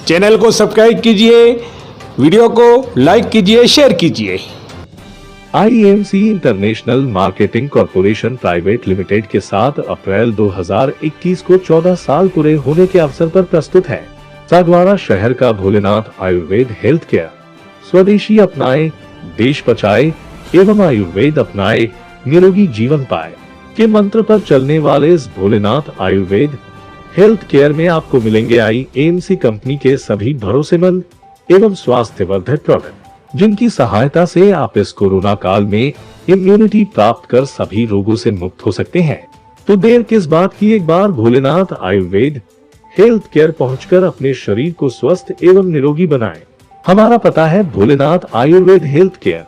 Channel को subscribe कीजिए, video को लाइक कीजिए, शेयर कीजिए। IMC international marketing corporation private limited के साथ अप्रैल 2021 को 14 साल पूरे होने के अवसर पर प्रस्तुत है सागवाड़ा शहर का भोलेनाथ आयुर्वेद हेल्थ केयर। स्वदेशी अपनाए, देश बचाए एवं आयुर्वेद अपनाए, निरोगी जीवन पाए के मंत्र पर चलने वाले इस भोलेनाथ आयुर्वेद हेल्थ केयर में आपको मिलेंगे IMC कंपनी के सभी भरोसेमंद एवं स्वास्थ्यवर्धक प्रोडक्ट, जिनकी सहायता से आप इस कोरोना काल में इम्यूनिटी प्राप्त कर सभी रोगों से मुक्त हो सकते हैं। तो देर किस बात की, एक बार भोलेनाथ आयुर्वेद हेल्थ केयर पहुंचकर अपने शरीर को स्वस्थ एवं निरोगी बनाएं। हमारा पता है Bholenath Ayurveda health care,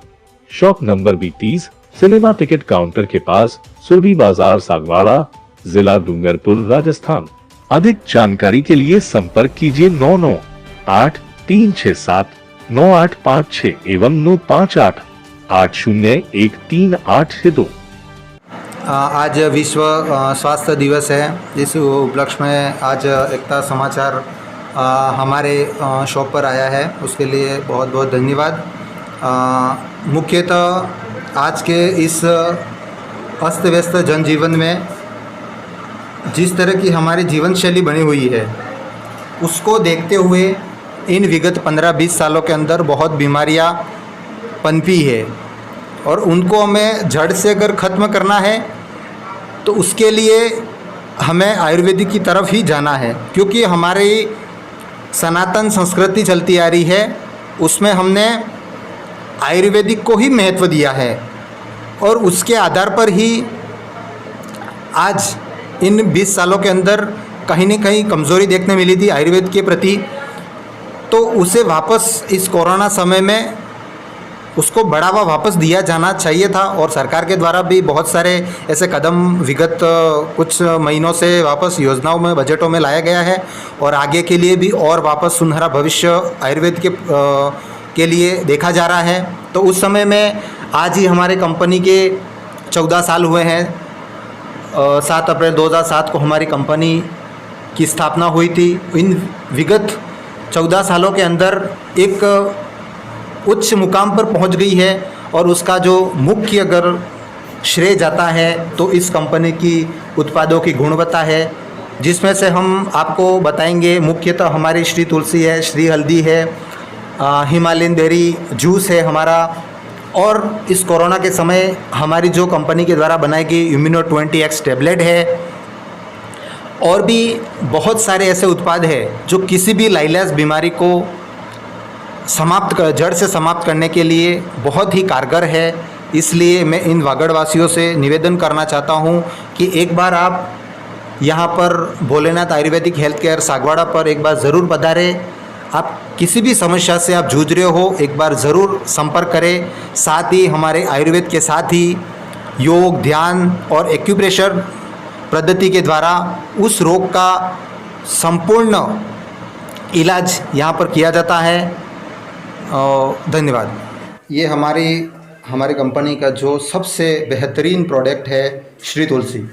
shop number 32, cinema ticket counter के पास, सुरभि बाजार, सागवाड़ा, जिला डूंगरपुर, राजस्थान। अधिक जानकारी के लिए संपर्क कीजिए 9983679856 एवं 9588013862। आज विश्व स्वास्थ्य दिवस है। इस उपलक्ष्य में आज एकता समाचार हमारे शॉप पर आया है, उसके लिए बहुत बहुत धन्यवाद। मुख्यतः आज के इस अस्त व्यस्त जनजीवन में जिस तरह की हमारी जीवन शैली बनी हुई है, उसको देखते हुए इन विगत 15-20 सालों के अंदर बहुत बीमारियां पनपी है और उनको हमें जड़ से अगर ख़त्म करना है तो उसके लिए हमें आयुर्वेदिक की तरफ ही जाना है, क्योंकि हमारी सनातन संस्कृति चलती आ रही है, उसमें हमने आयुर्वेदिक को ही महत्व दिया है और उसके आधार पर ही आज इन 20 सालों के अंदर कहीं न कहीं कमज़ोरी देखने मिली थी आयुर्वेद के प्रति। तो उसे वापस इस कोरोना समय में उसको बढ़ावा वापस दिया जाना चाहिए था और सरकार के द्वारा भी बहुत सारे ऐसे कदम विगत कुछ महीनों से वापस योजनाओं में, बजटों में लाया गया है और आगे के लिए भी और वापस सुनहरा भविष्य आयुर्वेद के लिए देखा जा रहा है। तो उस समय में आज ही हमारे कंपनी के 14 साल हुए हैं। 7 अप्रैल 2007 को हमारी कंपनी की स्थापना हुई थी। इन विगत 14 सालों के अंदर एक उच्च मुकाम पर पहुंच गई है और उसका जो मुख्य अगर श्रेय जाता है तो इस कंपनी की उत्पादों की गुणवत्ता है, जिसमें से हम आपको बताएंगे। मुख्यतः हमारी श्री तुलसी है, श्री हल्दी है, हिमालयन बेरी जूस है हमारा, और इस कोरोना के समय हमारी जो कंपनी के द्वारा बनाई गई इम्यूनो 20X टैबलेट है, और भी बहुत सारे ऐसे उत्पाद हैं जो किसी भी लाइलाज बीमारी को जड़ से समाप्त करने के लिए बहुत ही कारगर है। इसलिए मैं इन वागड़वासियों से निवेदन करना चाहता हूं कि एक बार आप यहां पर भोलेनाथ आयुर्वेदिक हेल्थ केयर सागवाड़ा पर एक बार ज़रूर पधारें। आप किसी भी समस्या से आप जूझ रहे हो, एक बार ज़रूर संपर्क करें। साथ ही हमारे आयुर्वेद के साथ ही योग, ध्यान और एक्यूप्रेशर पद्धति के द्वारा उस रोग का संपूर्ण इलाज यहाँ पर किया जाता है। धन्यवाद। ये हमारी कंपनी का जो सबसे बेहतरीन प्रोडक्ट है श्री तुलसी।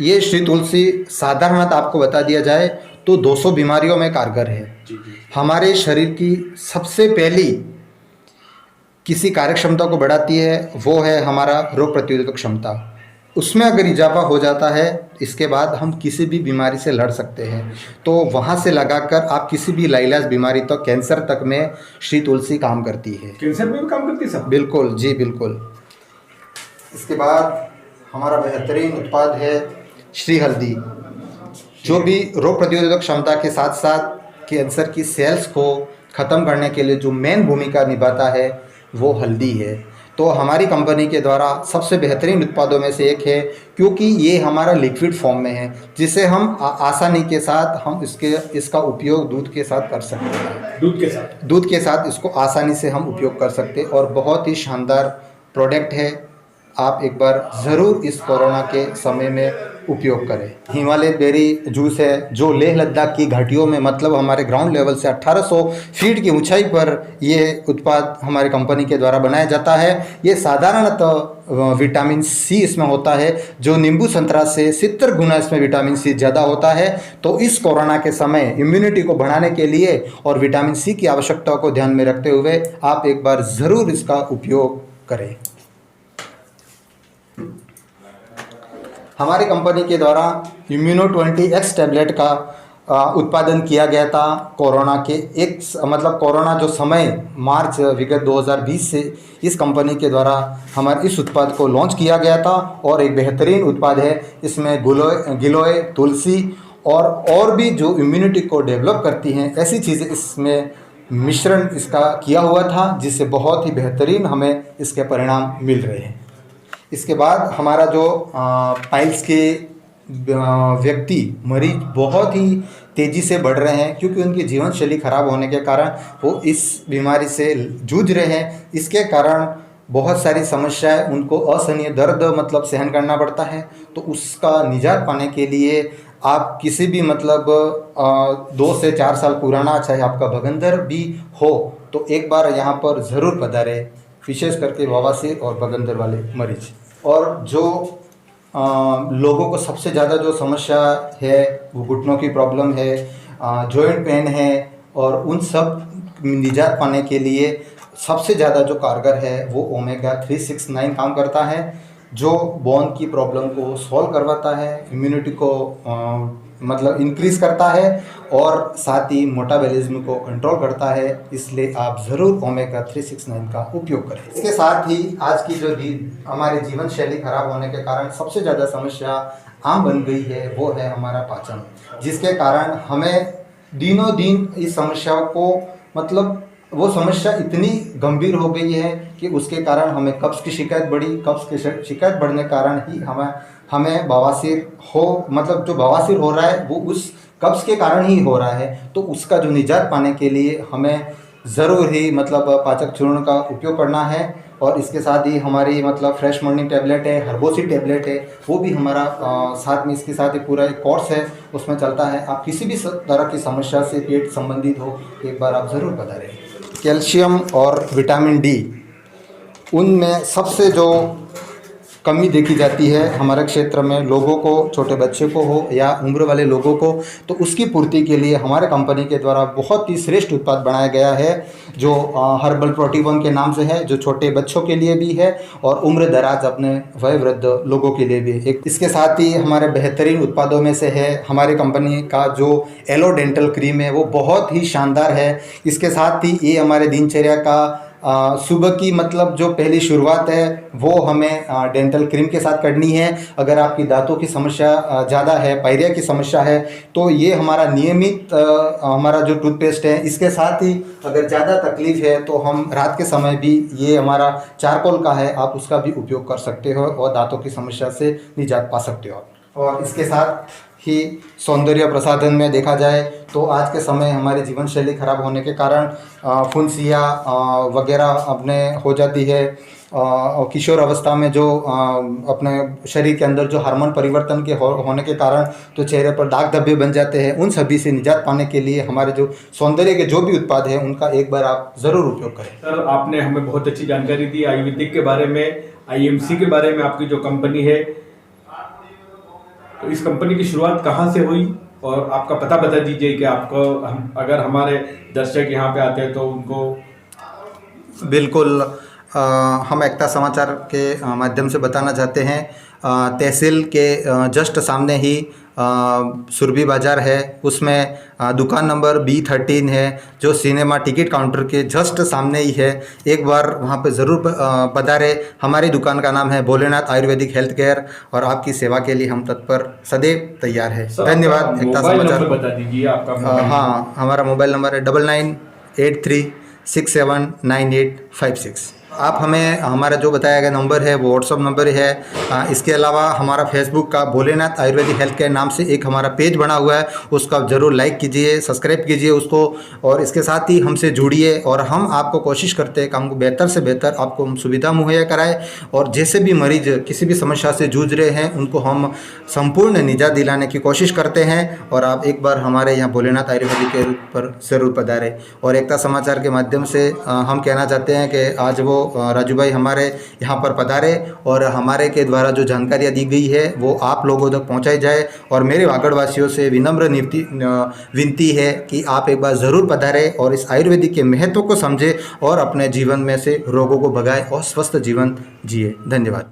ये श्री तुलसी साधारणतः आपको बता दिया जाए तो 200 बीमारियों में कारगर है। हमारे शरीर की सबसे पहली किसी कार्य क्षमता को बढ़ाती है, वो है हमारा रोग प्रतिरोधक क्षमता। उसमें अगर इजाफा हो जाता है, इसके बाद हम किसी भी बीमारी से लड़ सकते हैं। तो वहाँ से लगाकर आप किसी भी लाइलाज बीमारी तक, कैंसर तक में श्री तुलसी काम करती है। कैंसर में भी काम करती है सर? बिल्कुल जी, बिल्कुल। इसके बाद हमारा बेहतरीन उत्पाद है श्री हल्दी, जो भी रोग प्रतिरोधक क्षमता के साथ साथ कैंसर की सेल्स को ख़त्म करने के लिए जो मेन भूमिका निभाता है वो हल्दी है। तो हमारी कंपनी के द्वारा सबसे बेहतरीन उत्पादों में से एक है, क्योंकि ये हमारा लिक्विड फॉर्म में है, जिसे हम आसानी के साथ हम इसका उपयोग दूध के साथ कर सकते हैं। दूध के साथ इसको आसानी से हम उपयोग कर सकते हैं और बहुत ही शानदार प्रोडक्ट है। आप एक बार ज़रूर इस कोरोना के समय में उपयोग करें। हिमालय बेरी जूस है जो लेह लद्दाख की घाटियों में मतलब हमारे ग्राउंड लेवल से 1800 फीट की ऊंचाई पर ये उत्पाद हमारी कंपनी के द्वारा बनाया जाता है। ये साधारणतः विटामिन सी इसमें होता है जो नींबू संतरा से 70 गुना इसमें विटामिन सी ज़्यादा होता है। तो इस कोरोना के समय इम्यूनिटी को बढ़ाने के लिए और विटामिन सी की आवश्यकता को ध्यान में रखते हुए आप एक बार ज़रूर इसका उपयोग करें। हमारी कंपनी के द्वारा इम्यूनो 20X टैबलेट का उत्पादन किया गया था कोरोना के मतलब कोरोना जो समय मार्च विगत 2020 से इस कंपनी के द्वारा हमारे इस उत्पाद को लॉन्च किया गया था और एक बेहतरीन उत्पाद है। इसमें गिलोय, तुलसी और भी जो इम्यूनिटी को डेवलप करती हैं ऐसी चीज़ें इसमें मिश्रण इसका किया हुआ था जिससे बहुत ही बेहतरीन हमें इसके परिणाम मिल रहे हैं। इसके बाद हमारा जो पाइल्स के व्यक्ति मरीज बहुत ही तेज़ी से बढ़ रहे हैं क्योंकि उनकी जीवन शैली खराब होने के कारण वो इस बीमारी से जूझ रहे हैं। इसके कारण बहुत सारी समस्याएं उनको असहनीय दर्द मतलब सहन करना पड़ता है। तो उसका निजात पाने के लिए आप किसी भी मतलब 2 से 4 साल पुराना चाहे आपका भगंदर भी हो तो एक बार यहाँ पर ज़रूर पधारें, विशेष करके बवासीर और भगंदर वाले मरीज। और जो लोगों को सबसे ज़्यादा जो समस्या है वो घुटनों की प्रॉब्लम है, जॉइंट पेन है और उन सब निजात पाने के लिए सबसे ज़्यादा जो कारगर है वो ओमेगा 369 काम करता है जो बोन की प्रॉब्लम को सॉल्व करवाता है, इम्यूनिटी को मतलब इंक्रीज़ करता है और साथ ही मेटाबॉलिज्म को कंट्रोल करता है। इसलिए आप ज़रूर ओमेगा 369 का उपयोग करें। इसके साथ ही आज की जो हमारे जीवन शैली खराब होने के कारण सबसे ज़्यादा समस्या आम बन गई है वो है हमारा पाचन, जिसके कारण हमें दिनों दिन इस समस्या को मतलब वो समस्या इतनी गंभीर हो गई है कि उसके कारण हमें कब्ज़ की शिकायत बढ़ी। कब्ज़ की शिकायत बढ़ने के कारण ही हमें बवासीर हो मतलब जो बवासीर हो रहा है वो उस कब्ज़ के कारण ही हो रहा है। तो उसका जो निजात पाने के लिए हमें ज़रूर ही मतलब पाचक चूर्ण का उपयोग करना है। और इसके साथ ही हमारी मतलब फ्रेश मॉर्निंग टैबलेट है, हर्बोसी टैबलेट है, वो भी हमारा साथ में इसके साथ ही पूरा एक कोर्स है उसमें चलता है। आप किसी भी तरह की समस्या से पेट संबंधित हो एक बार आप ज़रूर पधारें। कैल्शियम और विटामिन डी उनमें सबसे जो कमी देखी जाती है हमारे क्षेत्र में लोगों को, छोटे बच्चे को हो या उम्र वाले लोगों को, तो उसकी पूर्ति के लिए हमारे कंपनी के द्वारा बहुत ही श्रेष्ठ उत्पाद बनाया गया है जो हर्बल प्रोटीवन के नाम से है, जो छोटे बच्चों के लिए भी है और उम्र दराज अपने वयोवृद्ध लोगों के लिए भी है। इसके साथ ही हमारे बेहतरीन उत्पादों में से है हमारी कंपनी का जो एलो डेंटल क्रीम है वो बहुत ही शानदार है। इसके साथ ही ये हमारे दिनचर्या का सुबह की मतलब जो पहली शुरुआत है वो हमें डेंटल क्रीम के साथ करनी है। अगर आपकी दांतों की समस्या ज़्यादा है, पायरिया की समस्या है तो ये हमारा नियमित हमारा जो टूथपेस्ट है। इसके साथ ही अगर ज़्यादा तकलीफ़ है तो हम रात के समय भी ये हमारा चारकोल का है, आप उसका भी उपयोग कर सकते हो और दांतों की समस्या से निजात पा सकते हो। और इसके साथ ही सौंदर्य प्रसाधन में देखा जाए तो आज के समय हमारी जीवन शैली खराब होने के कारण फुंसियाँ वगैरह अपने हो जाती है। किशोर अवस्था में जो अपने शरीर के अंदर जो हार्मोन परिवर्तन के होने के कारण तो चेहरे पर दाग धब्बे बन जाते हैं। उन सभी से निजात पाने के लिए हमारे जो सौंदर्य के जो भी उत्पाद हैं उनका एक बार आप ज़रूर उपयोग करें। सर, आपने हमें बहुत अच्छी जानकारी दी आयुर्वेदिक के बारे में, IMC के बारे में, आपकी जो कंपनी है। तो इस कंपनी की शुरुआत कहाँ से हुई और आपका पता बता दीजिए कि आपको अगर हमारे दर्शक यहाँ पे आते हैं तो उनको। बिल्कुल, हम एकता समाचार के माध्यम से बताना चाहते हैं। तहसील के जस्ट सामने ही सुरभि बाज़ार है, उसमें दुकान नंबर B13 है जो सिनेमा टिकट काउंटर के जस्ट सामने ही है। एक बार वहाँ पे ज़रूर पधारें। हमारी दुकान का नाम है भोलेनाथ आयुर्वेदिक हेल्थ केयर और आपकी सेवा के लिए हम तत्पर सदैव तैयार है। धन्यवाद। एकता समाचार बता दीजिए आपका। हाँ, हमारा मोबाइल नंबर है 9983679856। आप हमें हमारा जो बताया गया नंबर है वो व्हाट्सअप नंबर है। इसके अलावा हमारा फेसबुक का भोलेनाथ आयुर्वेदिक हेल्थ केयर नाम से एक हमारा पेज बना हुआ है, उसको आप ज़रूर लाइक कीजिए, सब्सक्राइब कीजिए उसको, और इसके साथ ही हमसे जुड़िए। और हम आपको कोशिश करते हैं कि हमको बेहतर से बेहतर आपको हम सुविधा मुहैया कराएं, और जैसे भी मरीज किसी भी समस्या से जूझ रहे हैं उनको हम संपूर्ण निजात दिलाने की कोशिश करते हैं। और आप एक बार हमारे यहाँ भोलेनाथ आयुर्वेदिक केयर पर ज़रूर पधारें। और एकता समाचार के माध्यम से हम कहना चाहते हैं कि आज वो राजू भाई हमारे यहाँ पर पधारे और हमारे के द्वारा जो जानकारियाँ दी गई है वो आप लोगों तक पहुँचाई जाए। और मेरे वागड़वासियों से विनम्र विनती है कि आप एक बार ज़रूर पधारें और इस आयुर्वेदिक के महत्व को समझें और अपने जीवन में से रोगों को भगाएं और स्वस्थ जीवन जिए। धन्यवाद।